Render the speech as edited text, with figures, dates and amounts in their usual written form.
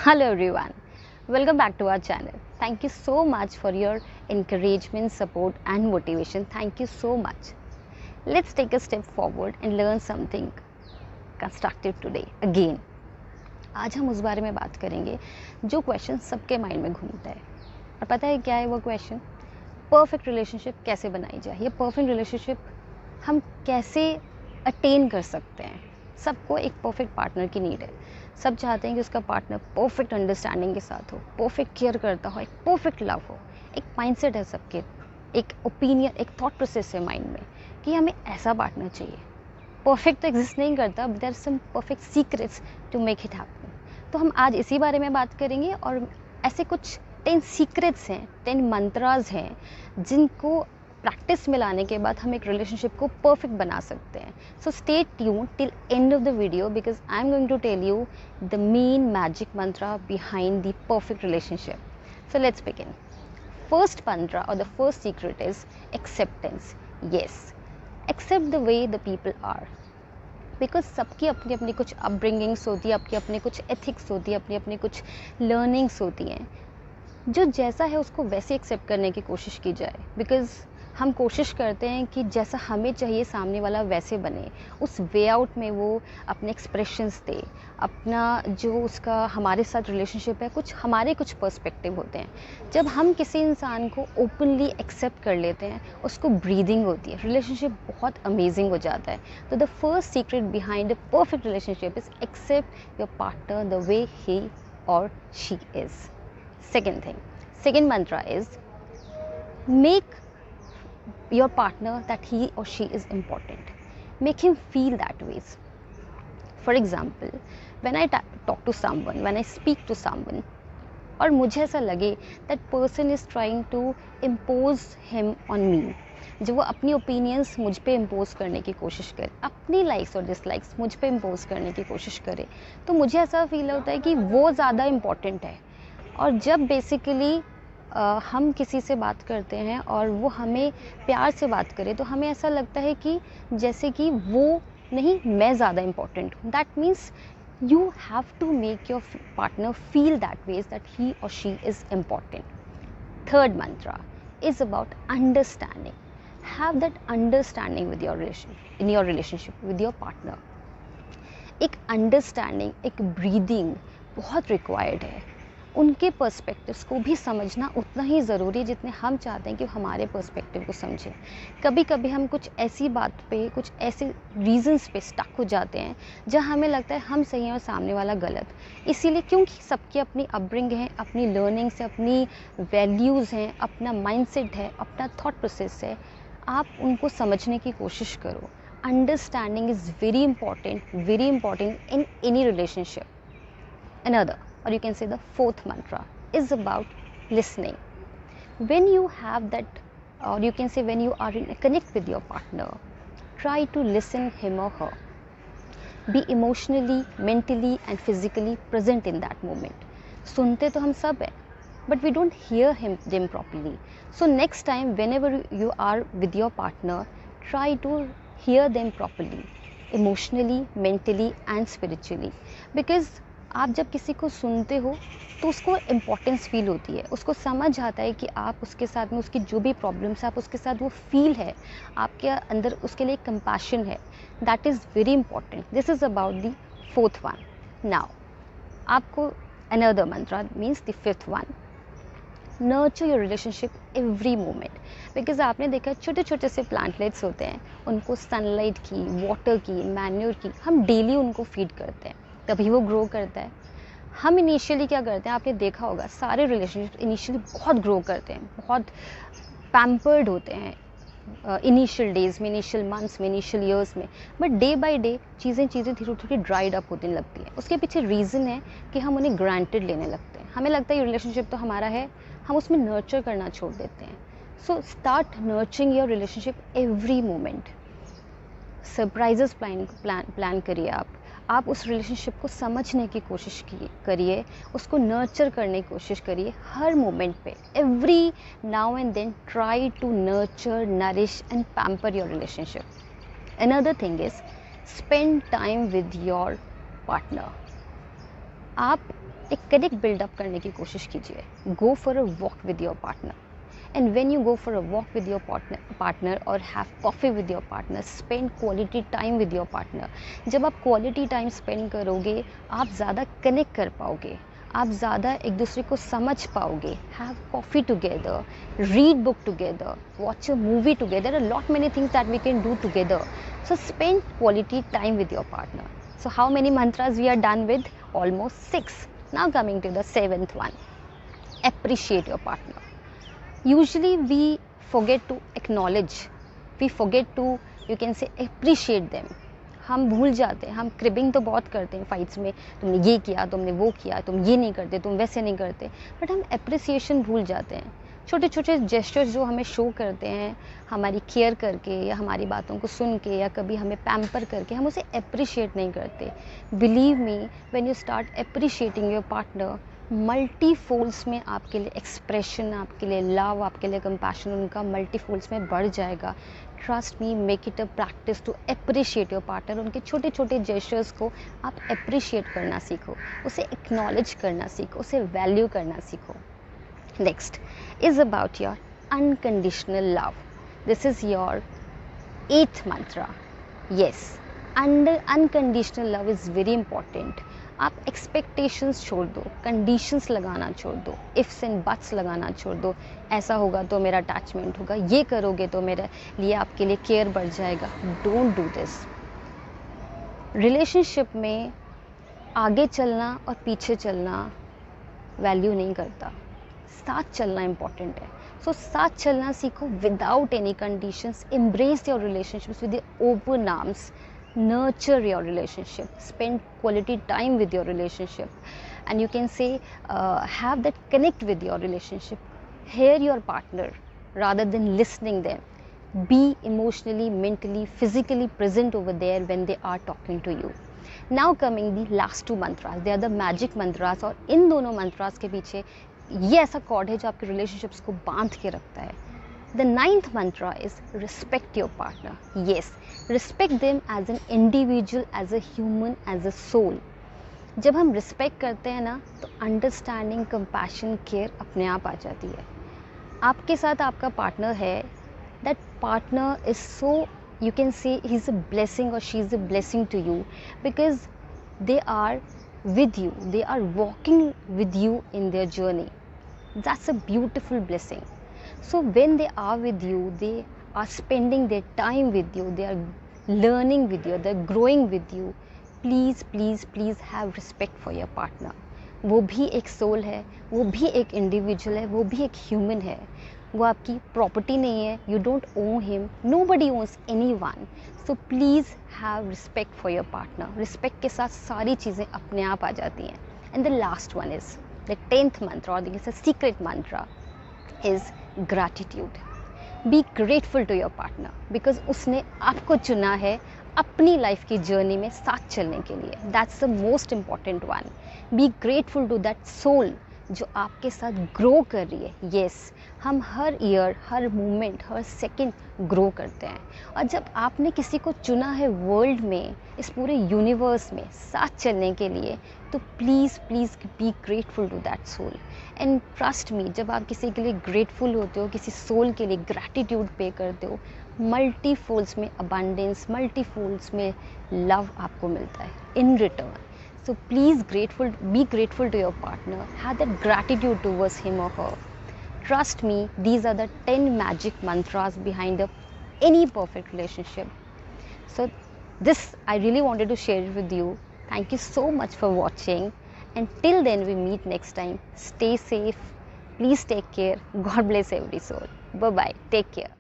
Hello everyone, welcome back to our channel. Thank you so much for your encouragement, support and motivation. Thank you so much. Let's take a step forward and learn something constructive today again. आज हम उस बारे में बात करेंगे जो question सबके mind में घूमता है। और पता है क्या है वो क्वेश्चन? परफेक्ट रिलेशनशिप कैसे बनाई जाए, ये परफेक्ट रिलेशनशिप हम कैसे अटेन कर सकते हैं। सबको एक परफेक्ट पार्टनर की नीड है। सब चाहते हैं कि उसका पार्टनर परफेक्ट अंडरस्टैंडिंग के साथ हो, परफेक्ट केयर करता हो, एक परफेक्ट लव हो। एक माइंडसेट है सबके, एक ओपिनियन, एक थॉट प्रोसेस है माइंड में कि हमें ऐसा पार्टनर चाहिए। परफेक्ट तो एग्जिस्ट नहीं करता, but there are some perfect secrets to make it happen. तो हम आज इसी बारे में बात करेंगे और ऐसे कुछ 10 सीक्रेट्स हैं, 10 मंत्रास हैं जिनको प्रैक्टिस में लाने के बाद हम एक रिलेशनशिप को परफेक्ट बना सकते हैं। So stay tune till end of the video because I am going to tell you the main magic mantra behind the perfect relationship. So let's begin. First mantra or the first secret is acceptance. Yes, accept the way the people are. Because सबकी अपनी अपनी कुछ अपब्रिंगिंग्स होती है, अपनी अपनी कुछ ethics होती है, अपनी अपनी कुछ लर्निंग्स होती हैं. जो जैसा है उसको वैसे एक्सेप्ट करने की कोशिश की जाए. बिकॉज हम कोशिश करते हैं कि जैसा हमें चाहिए सामने वाला वैसे बने, उस वे आउट में वो अपने एक्सप्रेशंस दे, अपना जो उसका हमारे साथ रिलेशनशिप है, कुछ हमारे कुछ पर्सपेक्टिव होते हैं. जब हम किसी इंसान को ओपनली एक्सेप्ट कर लेते हैं, उसको ब्रीदिंग होती है, रिलेशनशिप बहुत अमेजिंग हो जाता है. तो the first secret behind a perfect relationship is accept your partner the way he or she is. Second mantra is make your partner that he or she is important. Make him feel that ways. For example, when I talk to someone, when I speak to someone, और मुझे ऐसा लगे that person is trying to impose him on me, जो वो अपनी opinions मुझ पे impose करने की कोशिश करे, अपनी लाइक्स और डिसलाइक्स मुझ पे इम्पोज करने की कोशिश करे, तो मुझे ऐसा फील होता है कि वो ज़्यादा इम्पॉर्टेंट है. और जब बेसिकली हम किसी से बात करते हैं और वो हमें प्यार से बात करे, तो हमें ऐसा लगता है कि जैसे कि वो नहीं, मैं ज़्यादा इम्पॉर्टेंट हूँ. That means you have to make your partner feel that ways that he or she is important. Third mantra is about understanding. Have that understanding with your in your relationship with your partner. एक understanding, एक breathing बहुत required है. उनके perspectives को भी समझना उतना ही ज़रूरी है जितने हम चाहते हैं कि हमारे पर्सपेक्टिव को समझें. कभी कभी हम कुछ ऐसी बात पे, कुछ ऐसे रीजंस पे स्टक हो जाते हैं जहाँ हमें लगता है हम सही हैं और सामने वाला गलत. इसीलिए क्योंकि सबकी अपनी अपब्रिंग है, अपनी लर्निंग्स है, अपनी वैल्यूज़ हैं, अपना माइंडसेट है, अपना थॉट प्रोसेस है. आप उनको समझने की कोशिश करो. Understanding is very important in any relationship. Another, or you can say the fourth mantra, is about listening. When you have that, or you can say when you are in a connect with your partner, try to listen him or her. Be emotionally, mentally and physically present in that moment. सुनते तो हम सब हैं, but we don't hear them properly. So next time whenever you are with your partner, try to hear them properly, emotionally, mentally and spiritually. Because आप जब किसी को सुनते हो तो उसको इम्पोर्टेंस फील होती है, उसको समझ आता है कि आप उसके साथ में, उसकी जो भी प्रॉब्लम्स है, आप उसके साथ वो फील है, आपके अंदर उसके लिए कंपैशन है. That is very important. This is about the fourth one. Now आपको another mantra means the fifth one, nurture your relationship every moment. Because आपने देखा छोटे छोटे से प्लांटलेट्स होते हैं, उनको सनलाइट की, वाटर की, मैन्योर की हम डेली उनको फीड करते हैं, तभी वो ग्रो करता है. हम इनिशियली क्या करते हैं, आपने देखा होगा सारे रिलेशनशिप इनिशियली बहुत ग्रो करते हैं, बहुत पैम्पर्ड होते हैं इनिशियल डेज में, इनिशियल मंथ्स में, इनिशियल ईयर्स में. बट डे बाय डे चीज़ें धीरे धीरे ड्राइड अप होने लगती हैं. उसके पीछे रीज़न है कि हम उन्हें ग्रांटेड लेने लगते हैं. हमें लगता है ये रिलेशनशिप तो हमारा है, हम उसमें नर्चर करना छोड़ देते हैं. So start nurturing your relationship every moment. Surprises plan करिए. आप उस रिलेशनशिप को समझने की कोशिश करिए, उसको नर्चर करने की कोशिश करिए हर मोमेंट पे. Every now and then try to nurture, nourish and pamper your relationship. Another thing is spend time with your partner. आप एक कनेक्ट बिल्डअप करने की कोशिश कीजिए. Go for a walk with your partner. And when you go for a walk with your partner or have coffee with your partner, spend quality time with your partner. जब आप quality time spend करोगे, आप ज़्यादा connect कर पाओगे, आप ज़्यादा एक दूसरे को समझ पाओगे. Have coffee together, read book together, watch a movie together. There are a lot many things that we can do together. So spend quality time with your partner. So how many mantras we are done with? Almost 6. Now coming to the 7th one. Appreciate your partner. Usually we forget to acknowledge, we forget to, you can say, appreciate them. हम भूल जाते हैं. हम cribbing तो बहुत करते हैं fights में, तुमने ये किया, तुमने वो किया, तुम ये नहीं करते, तुम वैसे नहीं करते, बट हम अप्रिसिएशन भूल जाते हैं. छोटे छोटे जेस्चर्स जो हमें शो करते हैं हमारी केयर करके या हमारी बातों को सुन के या कभी हमें पैम्पर करके, हम उसे अप्रिशिएट नहीं करते. Believe me, when you start appreciating your partner, multifolds में आपके लिए एक्सप्रेशन, आपके लिए लव, आपके लिए कंपैशन उनका मल्टीफोल्ड्स में बढ़ जाएगा. Trust me, make it a practice to appreciate your partner. उनके छोटे छोटे जेस्चर्स को आप अप्रिशिएट करना सीखो, उसे एक्नॉलेज करना सीखो, उसे वैल्यू करना सीखो. Next is about your unconditional love. This is your 8th mantra. Yes, unconditional love is very important. आप एक्सपेक्टेशंस छोड़ दो, कंडीशंस लगाना छोड़ दो, इफ्स एंड बट्स लगाना छोड़ दो. ऐसा होगा तो मेरा अटैचमेंट होगा, ये करोगे तो मेरे लिए आपके लिए केयर बढ़ जाएगा. Don't do this. रिलेशनशिप में आगे चलना और पीछे चलना वैल्यू नहीं करता. साथ चलना इम्पॉर्टेंट है. सो साथ चलना सीखो without any conditions. Embrace your relationships with open arms. Nurture your relationship, spend quality time with your relationship, and you can say have that connect with your relationship. Hear your partner rather than listening them. Be emotionally, mentally, physically present over there when they are talking to you. Now coming the last 2 mantras, they are the magic mantras. और इन दोनों mantras के पीछे ये ऐसा cord है जो आपके relationships को बांध के रखता है. The 9th mantra is respect your partner. Yes, respect them as an individual, as a human, as a soul. जब हम रिस्पेक्ट करते हैं ना तो अंडरस्टैंडिंग, कंपैशन, केयर अपने आप आ जाती है. आपके साथ आपका पार्टनर है, that partner is so, you can say he is a blessing or she is a blessing to you because they are with you, they are walking with you in their journey. That's a beautiful blessing. So when they are with you, they are spending their time with you, they are learning with you, they're growing with you. Please please please have respect for your partner. वो भी एक soul है, वो भी एक individual है, वो भी एक ह्यूमन है. वो आपकी प्रॉपर्टी नहीं है. You don't own him, nobody owns anyone. So please have respect for your partner. Respect के साथ सारी चीज़ें अपने आप आ जाती हैं. And the last one is the 10th mantra, और this secret mantra is gratitude. Be grateful to your partner because उसने आपको चुना है अपनी लाइफ की जर्नी में साथ चलने के लिए. That's the most important one. Be grateful to that soul जो आपके साथ ग्रो कर रही है. येस, हम हर ईयर, हर मोमेंट, हर सेकंड ग्रो करते हैं. और जब आपने किसी को चुना है वर्ल्ड में, इस पूरे यूनिवर्स में साथ चलने के लिए, तो please please be grateful to that soul. And trust me, जब आप किसी के लिए ग्रेटफुल होते हो, किसी सोल के लिए ग्रैटिट्यूड पे करते हो, मल्टीफोल्ड्स में अबंडेंस, मल्टीफोल्ड्स में लव आपको मिलता है in return. So please be grateful to your partner. Have that gratitude towards him or her. Trust me, these are the 10 magic mantras behind any perfect relationship. So this I really wanted to share it with you. Thank you so much for watching. And till then we meet next time. Stay safe. Please take care. God bless every soul. Bye bye. Take care.